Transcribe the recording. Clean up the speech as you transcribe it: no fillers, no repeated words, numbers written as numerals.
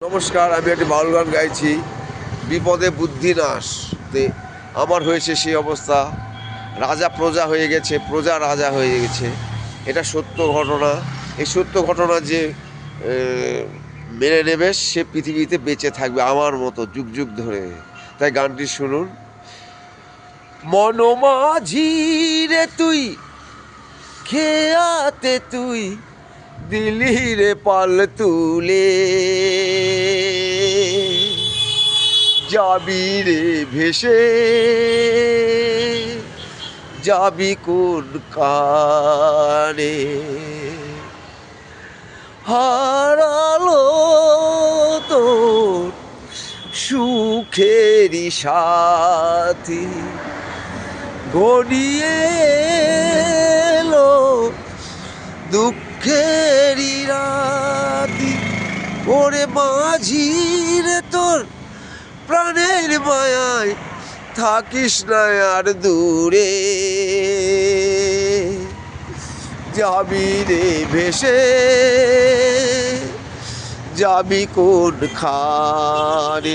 নমস্কার, আমি একটি বাউল গান গাইছি। বিপদে বুদ্ধি নাশ আমার হয়েছে সেই অবস্থা। রাজা প্রজা হয়ে গেছে, প্রজা রাজা হয়ে গেছে। এটা সত্য ঘটনা। এই সত্য ঘটনা যে মেনে নেবে সে পৃথিবীতে বেঁচে থাকবে আমার মতো যুগ যুগ ধরে। তাই গানটি শুনুন। মনমাঝি রে তুই খেয়াতে তুই দিলি রে পাল তুলে, যাবি রে ভেসে যাবি কোন কানে। হারালো তোর সুখেরই সাথী, ঘনিয়ে এলো দুঃখেরই রাতি। ওরে মাঝি রে তোর প্রাণের মায়ায় থাকিস না আর দূরে, যাবি রে ভেসে যাবি কোন খানে।